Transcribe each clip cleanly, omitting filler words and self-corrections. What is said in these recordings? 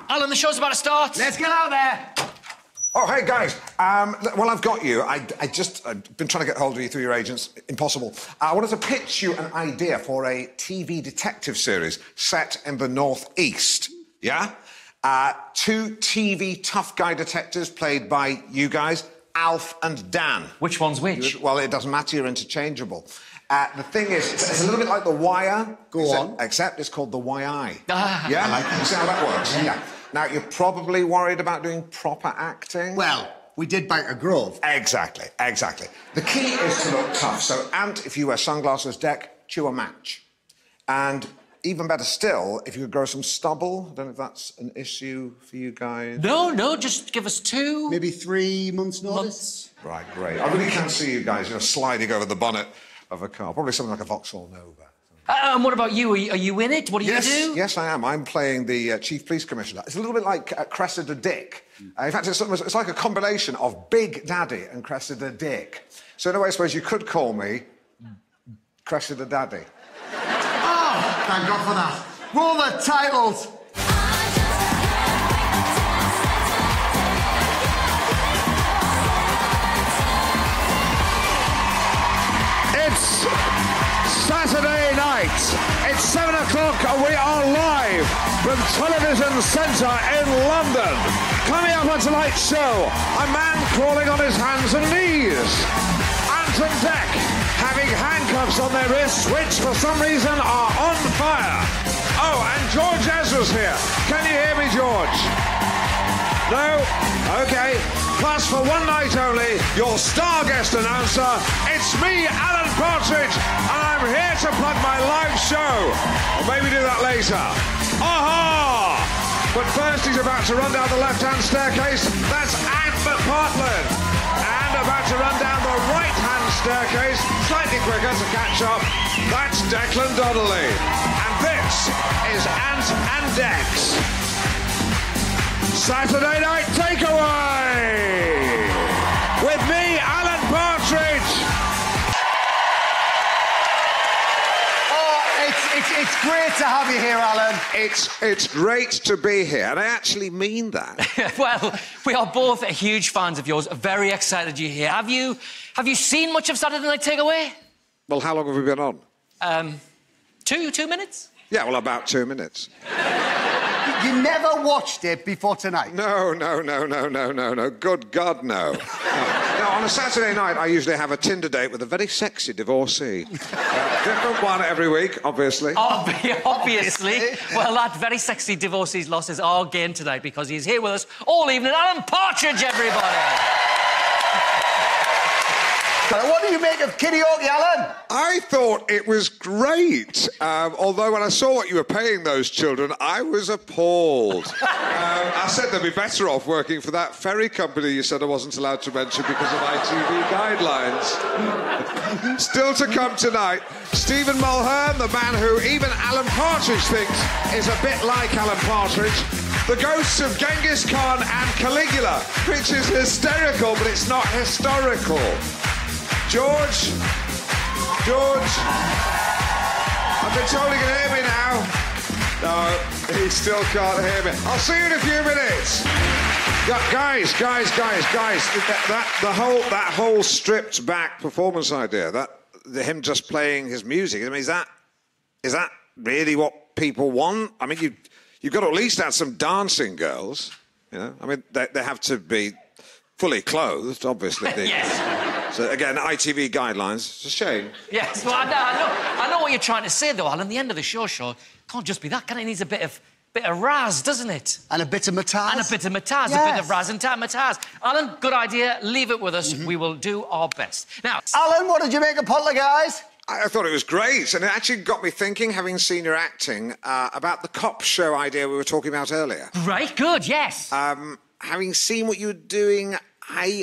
Alan, the show's about to start. Let's get out there. Oh, hey, guys. Well, I've got you. I've been trying to get hold of you through your agents. Impossible. I wanted to pitch you an idea for a TV detective series set in the Northeast. Yeah? 2 TV tough guy detectives played by you guys, Alf and Dan. Which one's which? Well, it doesn't matter. You're interchangeable. The thing is, it's a little bit like The Wire. Except it's called The YI. Yeah? I like it. You see how that works? Yeah. Now, you're probably worried about doing proper acting. Well, we did bite a grove. Exactly. The key is to look tough. So, Ant, if you wear sunglasses, Dec, chew a match. And even better still, if you could grow some stubble. I don't know if that's an issue for you guys. No, just give us 2... Maybe 3 months' notice. Right, great. I really can see you guys, sliding over the bonnet of a car. Probably something like a Vauxhall Nova. And what about you? Are you in it? What do you do? Yes, I am. I'm playing the Chief Police Commissioner. It's a little bit like Cressida Dick. In fact, it's like a combination of Big Daddy and Cressida Dick. So in a way, I suppose you could call me Cressida Daddy. Oh, thank God for that. Roll the titles. It's Saturday night. It's 7 o'clock and we are live from Television Centre in London. Coming up on tonight's show, a man crawling on his hands and knees. Ant and Dec having handcuffs on their wrists, which for some reason are on fire. Oh, and George Ezra's here. Can you hear me, George? No? OK. Plus, for one night only, your star guest announcer, it's me, Alan Partridge, and I'm here to plug my live show. Or maybe do that later. Aha! But first, he's about to run down the left-hand staircase. That's Ant McPartlin. And about to run down the right-hand staircase, slightly quicker to catch up. That's Declan Donnelly. And this is Ant and Dec's Saturday Night Takeaway! With me, Alan Partridge! Oh, it's great to have you here, Alan. It's great to be here, and I actually mean that. Well, we are both huge fans of yours. Very excited you're here. Have you seen much of Saturday Night Takeaway? Well, how long have we been on? 2 minutes? Yeah, well, about 2 minutes. You never watched it before tonight? No. Good God, no. No, on a Saturday night, I usually have a Tinder date with a very sexy divorcee. Different one every week, obviously. Obviously. Well, that very sexy divorcee's losses are gained tonight because he's here with us all evening. Alan Partridge, everybody! What do you make of karaoke, Alan? I thought it was great. Although when I saw what you were paying those children, I was appalled. I said they'd be better off working for that ferry company you said I wasn't allowed to mention because of ITV guidelines. Still to come tonight, Stephen Mulhern, the man who even Alan Partridge thinks is a bit like Alan Partridge. The ghosts of Genghis Khan and Caligula, which is hysterical, but it's not historical. George, I've been told he can hear me now. No, he still can't hear me. I'll see you in a few minutes. Guys, that whole stripped back performance idea, him just playing his music, I mean, is that really what people want? I mean, you've got to at least add some dancing girls, you know? I mean, they have to be fully clothed, obviously. Yes. So, again, ITV guidelines. It's a shame. Yes, well, I know what you're trying to say, though, Alan. The end of the show can't just be that, can it? It needs a bit of raz, doesn't it? And a bit of mataz. And a bit of mataz, yes. A bit of raz and mataz. Alan, good idea. Leave it with us. We will do our best. Now... Alan, what did you make of Poltergeist? I thought it was great, and it actually got me thinking, having seen your acting, about the cop show idea we were talking about earlier. Right, good, yes. Having seen what you were doing... I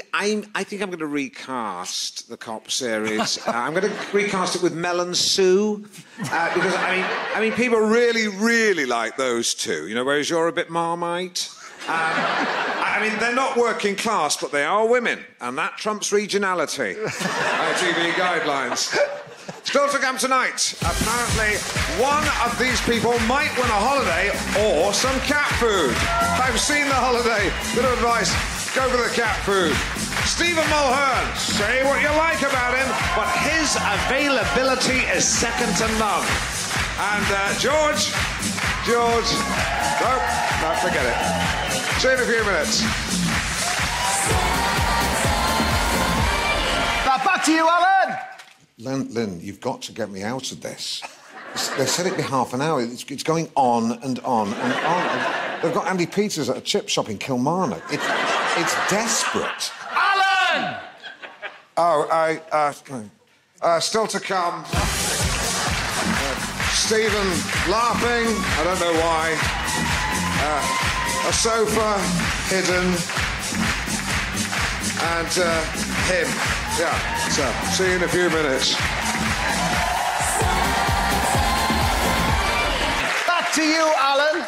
think I'm going to recast the cop series. I'm going to recast it with Mel and Sue because I mean, people really, really like those two. You know, whereas you're a bit Marmite. I mean, they're not working class, but they are women, and that trumps regionality. ITV guidelines. Still to come tonight. Apparently, one of these people might win a holiday or some cat food. I've seen the holiday. Bit of advice, go for the cat food. Stephen Mulhern, say what you like about him, but his availability is second to none. And George, no, forget it. See you in a few minutes. Now back to you, Alan. Lynn, you've got to get me out of this. They said it'd be half an hour. It's going on and on and on. They've got Andy Peters at a chip shop in Kilmarnock. It's desperate. Alan! Still to come. Stephen laughing, I don't know why. A sofa hidden. And him. Yeah, so see you in a few minutes. Back to you, Alan.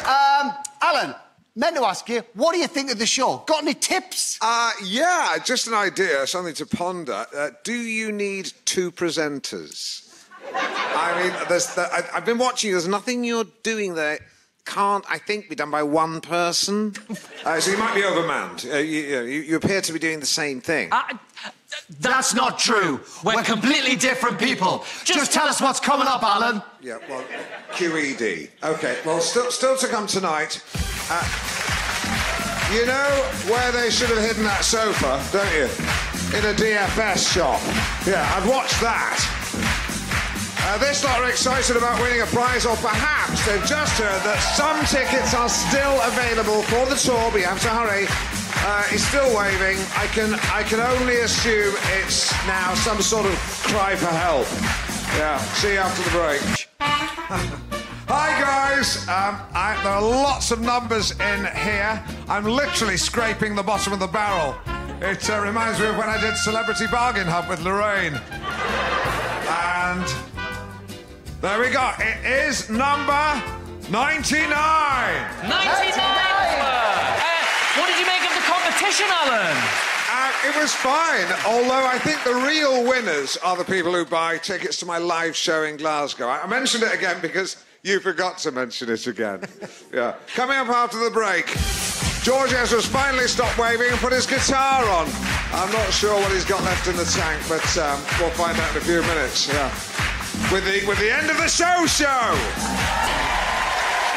Alan, meant to ask you, what do you think of the show? Got any tips? Yeah, just an idea, something to ponder. Do you need two presenters? I mean, I've been watching you. There's nothing you're doing there can't, I think, be done by one person. So you might be overmanned. You appear to be doing the same thing. That's not true. We're completely different people. Just tell us what's coming up, Alan. Yeah, well, QED. OK, well, still to come tonight. You know where they should have hidden that sofa, don't you? In a DFS shop. Yeah, I'd watch that. This lot are excited about winning a prize, or perhaps they've just heard that some tickets are still available for the tour, but you have to hurry. He's still waving. I can only assume it's now some sort of cry for help. Yeah, see you after the break. Hi, guys. There are lots of numbers in here. I'm literally scraping the bottom of the barrel. It reminds me of when I did Celebrity Bargain Hunt with Lorraine. And there we go. It is number 99. 99! What did you make of the competition, Alan? It was fine, although I think the real winners are the people who buy tickets to my live show in Glasgow. I mentioned it again because you forgot to mention it again. Yeah. Coming up after the break, George Ezra's finally stopped waving and put his guitar on. I'm not sure what he's got left in the tank, but we'll find out in a few minutes. Yeah. With the end of the show.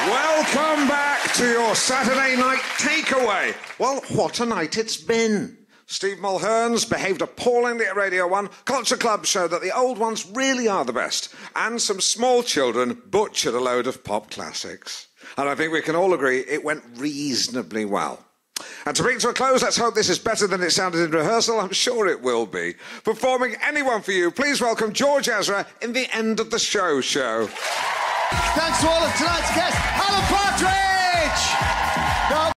Welcome back to your Saturday night takeaway. Well, what a night it's been. Steve Mulhern's behaved appallingly at Radio 1. Culture Club showed that the old ones really are the best. And some small children butchered a load of pop classics. And I think we can all agree it went reasonably well. And to bring to a close, let's hope this is better than it sounded in rehearsal. I'm sure it will be. Performing Anyone for You, please welcome George Ezra in the End of the Show. Thanks to all of tonight's guests, Alan Partridge!